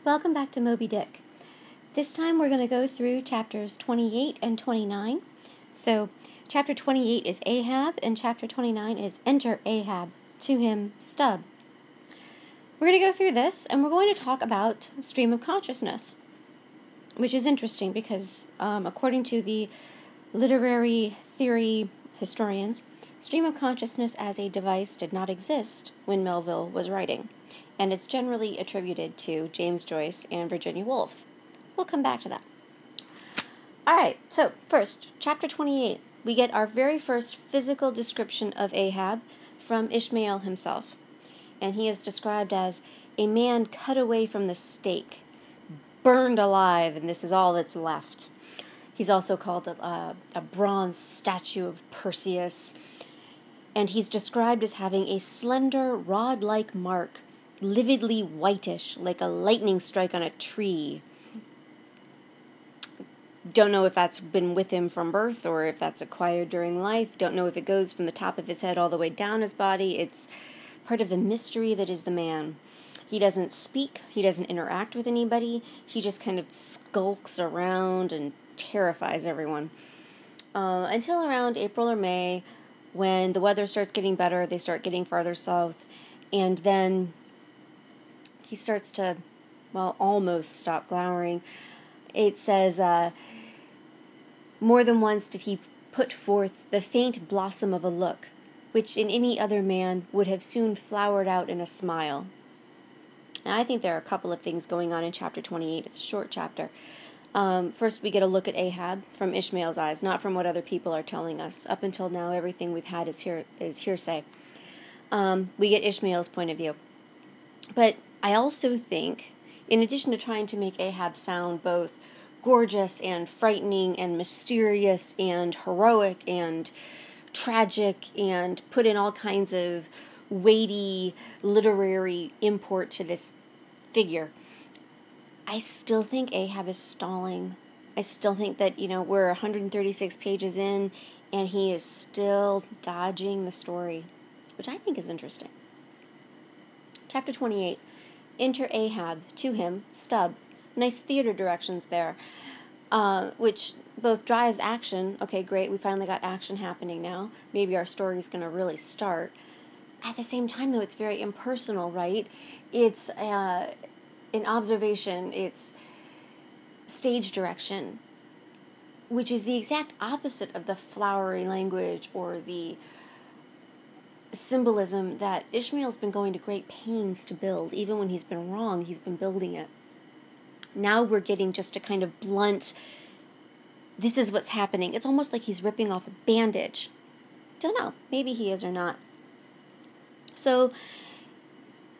Welcome back to Moby Dick. This time we're going to go through chapters 28 and 29. So, chapter 28 is Ahab, and chapter 29 is Enter Ahab, to him, Stubb. We're going to go through this, and we're going to talk about stream of consciousness, which is interesting because, according to the literary theory historians, stream of consciousness as a device did not exist when Melville was writing, and it's generally attributed to James Joyce and Virginia Woolf. We'll come back to that. Alright, so first, chapter 28, we get our very first physical description of Ahab from Ishmael himself, and he is described as a man cut away from the stake, burned alive, and this is all that's left. He's also called a bronze statue of Perseus, and he's described as having a slender, rod-like mark, lividly whitish, like a lightning strike on a tree. Don't know if that's been with him from birth or if that's acquired during life. Don't know if it goes from the top of his head all the way down his body. It's part of the mystery that is the man. He doesn't speak. He doesn't interact with anybody. He just kind of skulks around and terrifies everyone. Until around April or May, when the weather starts getting better, they start getting farther south, and then he starts to, almost stop glowering. It says, more than once did he put forth the faint blossom of a look, which in any other man would have soon flowered out in a smile. Now, I think there are a couple of things going on in chapter 28. It's a short chapter. First, we get a look at Ahab from Ishmael's eyes, not from what other people are telling us. Up until now, everything we've had is hearsay. We get Ishmael's point of view. But I also think, in addition to trying to make Ahab sound both gorgeous and frightening and mysterious and heroic and tragic and put in all kinds of weighty literary import to this figure, I still think Ahab is stalling. I still think that, we're 136 pages in and he is still dodging the story, which I think is interesting. Chapter 28, Enter Ahab, to him, Stubb. Nice theater directions there, which both drives action. Okay, great, we finally got action happening now. Maybe our story's going to really start. At the same time, though, it's very impersonal, right? It's an observation, it's stage direction, which is the exact opposite of the flowery language or the symbolism that Ishmael's been going to great pains to build. Even when he's been wrong, he's been building it. Now we're getting just a kind of blunt, this is what's happening. It's almost like he's ripping off a bandage. Don't know, maybe he is or not. So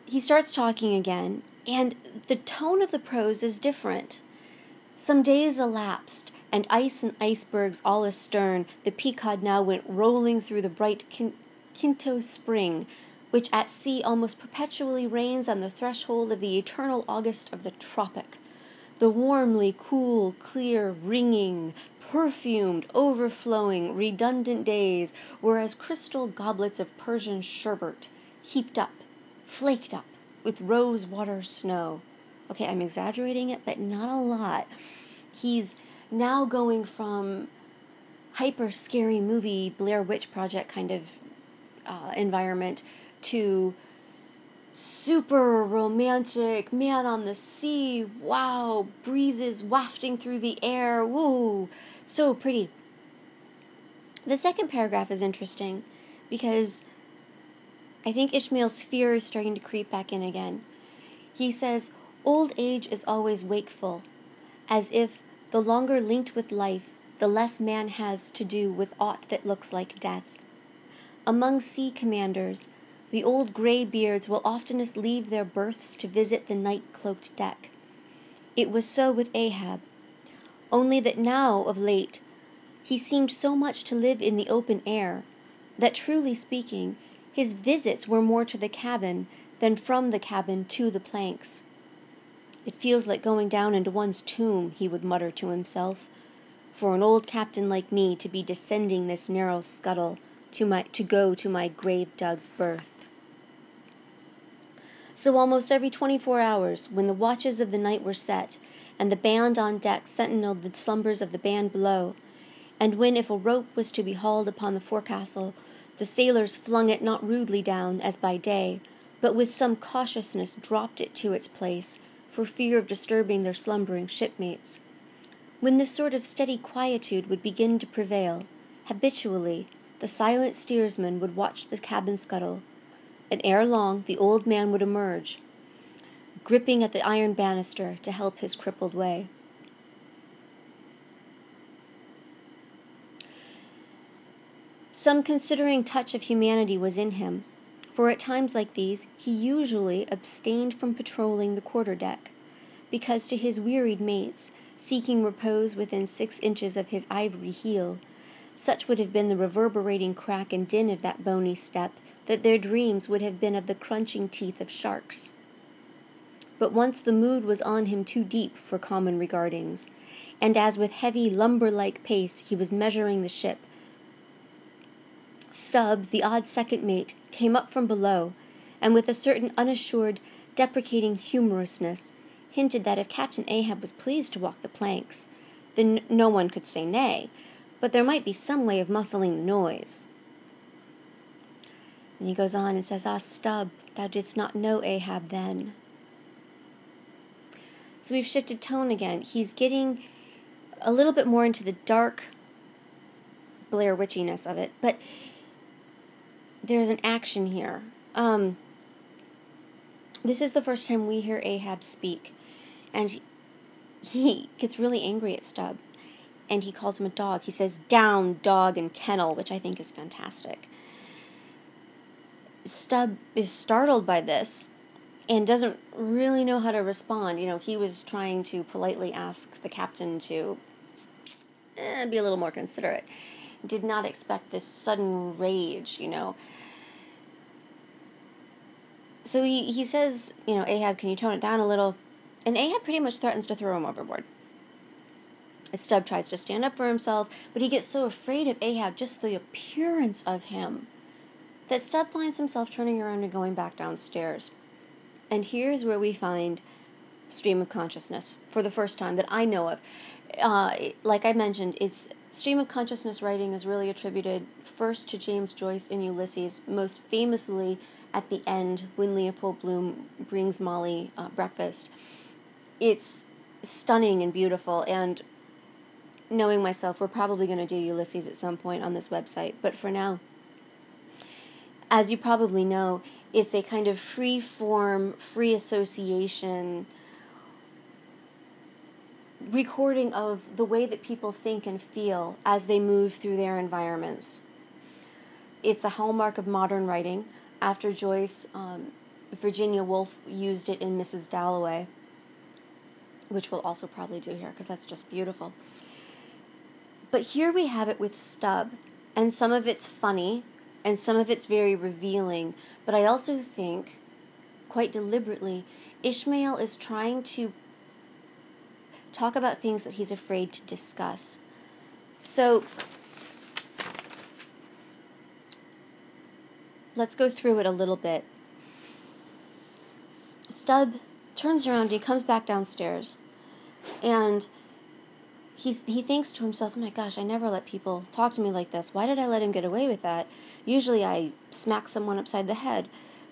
he starts talking again, and the tone of the prose is different. Some days elapsed, and ice and icebergs all astern, the Pequod now went rolling through the bright Quinto spring, which at sea almost perpetually reigns on the threshold of the eternal August of the tropic. The warmly cool, clear, ringing, perfumed, overflowing, redundant days were as crystal goblets of Persian sherbet, heaped up, flaked up, with rose-water snow. Okay, I'm exaggerating it, but not a lot. He's now going from hyper-scary movie, Blair Witch Project kind of environment to super romantic, man on the sea, wow, breezes wafting through the air, whoa, so pretty. The second paragraph is interesting because I think Ishmael's fear is starting to creep back in again. He says, old age is always wakeful, as if, the longer linked with life, the less man has to do with aught that looks like death. Among sea commanders, the old grey-beards will oftenest leave their berths to visit the night-cloaked deck. It was so with Ahab, only that now, of late, he seemed so much to live in the open air, that, truly speaking, his visits were more to the cabin than from the cabin to the planks. It feels like going down into one's tomb, he would mutter to himself, for an old captain like me to be descending this narrow scuttle, to go to my grave-dug berth. So almost every 24 hours, when the watches of the night were set, and the band on deck sentineled the slumbers of the band below, and when, if a rope was to be hauled upon the forecastle, the sailors flung it not rudely down, as by day, but with some cautiousness dropped it to its place, for fear of disturbing their slumbering shipmates. When this sort of steady quietude would begin to prevail, habitually, the silent steersman would watch the cabin scuttle, and ere long the old man would emerge, gripping at the iron banister to help his crippled way. Some considering touch of humanity was in him, for at times like these he usually abstained from patrolling the quarter-deck, because to his wearied mates, seeking repose within 6 inches of his ivory heel, such would have been the reverberating crack and din of that bony step that their dreams would have been of the crunching teeth of sharks. But once the mood was on him too deep for common regardings, and as with heavy lumber-like pace he was measuring the ship, Stubb, the odd second mate, came up from below, and with a certain unassured, deprecating humorousness, hinted that if Captain Ahab was pleased to walk the planks, then no one could say nay, but there might be some way of muffling the noise. And he goes on and says, "Ah, Stubb, thou didst not know Ahab then." So we've shifted tone again. He's getting a little bit more into the dark Blair Witchiness of it, but there's an action here. This is the first time we hear Ahab speak, and he gets really angry at Stubb, and he calls him a dog. He says, "Down, dog, and kennel," which I think is fantastic. Stubb is startled by this and doesn't really know how to respond. He was trying to politely ask the captain to be a little more considerate. Did not expect this sudden rage, So he says, "Ahab, can you tone it down a little?" And Ahab pretty much threatens to throw him overboard. Stubb tries to stand up for himself, but he gets so afraid of Ahab, just the appearance of him, that Stubb finds himself turning around and going back downstairs. And here's where we find stream of consciousness for the first time that I know of. Like I mentioned, it's stream of consciousness writing is really attributed first to James Joyce in Ulysses, most famously at the end when Leopold Bloom brings Molly breakfast. It's stunning and beautiful, and knowing myself, we're probably going to do Ulysses at some point on this website, but for now, as you probably know, it's a kind of free-form, free association recording of the way that people think and feel as they move through their environments. It's a hallmark of modern writing. After Joyce, Virginia Woolf used it in Mrs. Dalloway, which we'll also probably do here because that's just beautiful. But here we have it with Stubb, and some of it's funny, and some of it's very revealing, but I also think, quite deliberately, Ishmael is trying to talk about things that he's afraid to discuss. So, let's go through it a little bit. Stubb turns around, he comes back downstairs, and he thinks to himself, "Oh my gosh, I never let people talk to me like this. Why did I let him get away with that? Usually I smack someone upside the head.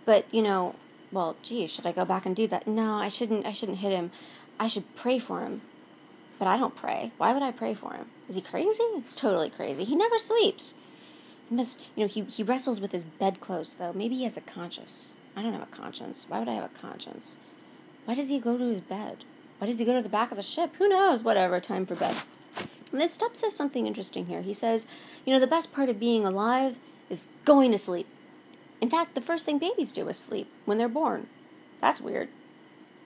But, well, gee, should I go back and do that? No, I shouldn't hit him. I should pray for him. But I don't pray. Why would I pray for him? Is he crazy? He's totally crazy. He never sleeps. He wrestles with his bedclothes, though. Maybe he has a conscience. I don't have a conscience. Why would I have a conscience? Why does he go to his bed? Why does he go to the back of the ship? Who knows? Whatever, time for bed." And then Stubb says something interesting here. He says, the best part of being alive is going to sleep. In fact, the first thing babies do is sleep when they're born. That's weird.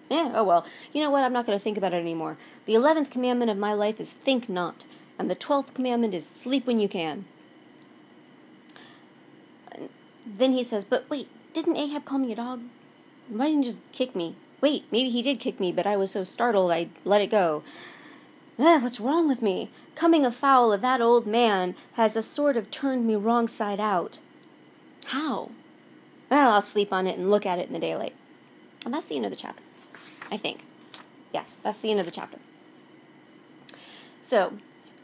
Oh well. You know what? I'm not going to think about it anymore. The 11th commandment of my life is think not. And the 12th commandment is sleep when you can. Then he says, "But wait, didn't Ahab call me a dog? Why didn't he just kick me? Wait, maybe he did kick me, but I was so startled I let it go. What's wrong with me? Coming afoul of that old man has a sort of turned me wrong side out. How? Well, I'll sleep on it and look at it in the daylight." And that's the end of the chapter, I think. Yes, that's the end of the chapter. So,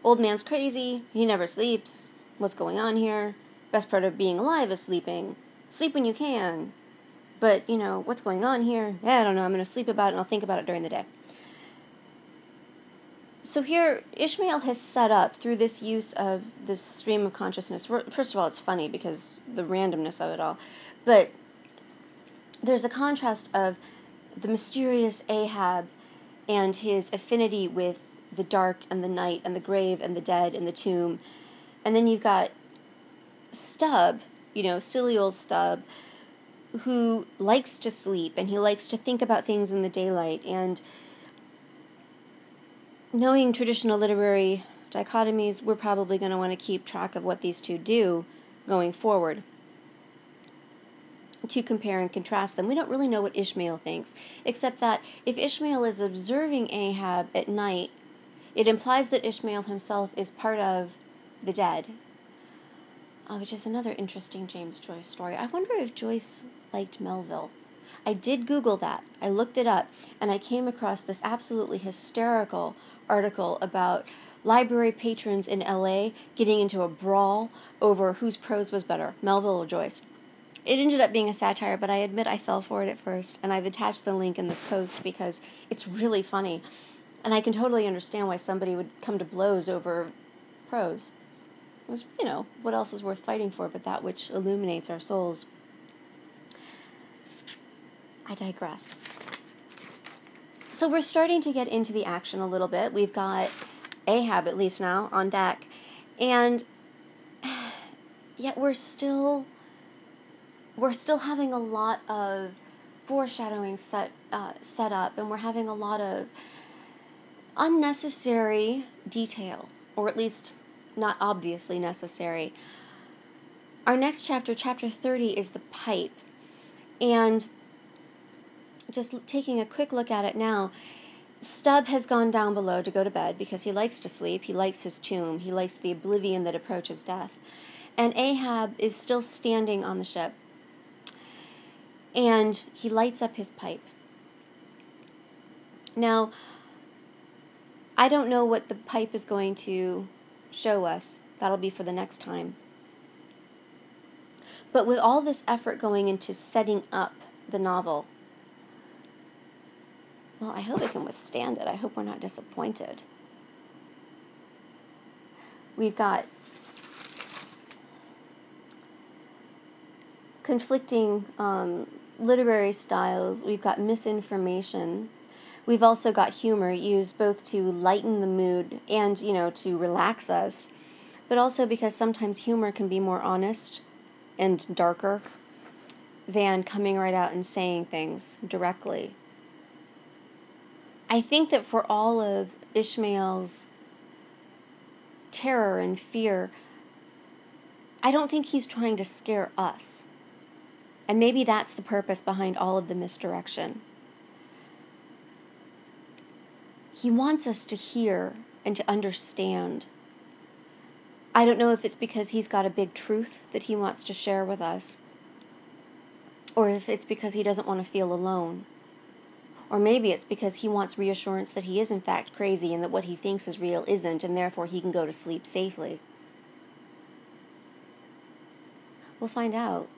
old man's crazy. He never sleeps. What's going on here? Best part of being alive is sleeping. Sleep when you can. But, what's going on here? Yeah, I don't know. I'm going to sleep about it and I'll think about it during the day. So here, Ishmael has set up, through this use of this stream of consciousness, first of all, it's funny because the randomness of it all, but there's a contrast of the mysterious Ahab and his affinity with the dark and the night and the grave and the dead and the tomb. And then you've got Stubb, silly old Stubb, who likes to sleep and he likes to think about things in the daylight. And knowing traditional literary dichotomies, we're probably going to want to keep track of what these two do going forward to compare and contrast them. We don't really know what Ishmael thinks, except that if Ishmael is observing Ahab at night, it implies that Ishmael himself is part of the dead, which is another interesting James Joyce story. I wonder if Joyce liked Melville. I did Google that. I looked it up, and I came across this absolutely hysterical article about library patrons in LA getting into a brawl over whose prose was better, Melville or Joyce. It ended up being a satire, but I admit I fell for it at first, and I've attached the link in this post because it's really funny, and I can totally understand why somebody would come to blows over prose. It was, what else is worth fighting for but that which illuminates our souls? I digress. So we're starting to get into the action a little bit. We've got Ahab, at least now, on deck. And yet we're still having a lot of foreshadowing set up, and we're having a lot of unnecessary detail, or at least not obviously necessary. Our next chapter, chapter 30, is the pipe. And just taking a quick look at it now, Stubb has gone down below to go to bed because he likes to sleep. He likes his tomb. He likes the oblivion that approaches death. And Ahab is still standing on the ship. And he lights up his pipe. Now, I don't know what the pipe is going to show us. That'll be for the next time. But with all this effort going into setting up the novel, well, I hope it can withstand it. I hope we're not disappointed. We've got conflicting literary styles. We've got misinformation. We've also got humor used both to lighten the mood and, to relax us, but also because sometimes humor can be more honest and darker than coming right out and saying things directly. I think that for all of Ishmael's terror and fear, I don't think he's trying to scare us. And maybe that's the purpose behind all of the misdirection. He wants us to hear and to understand. I don't know if it's because he's got a big truth that he wants to share with us, or if it's because he doesn't want to feel alone. Or maybe it's because he wants reassurance that he is in fact crazy and that what he thinks is real isn't, and therefore he can go to sleep safely. We'll find out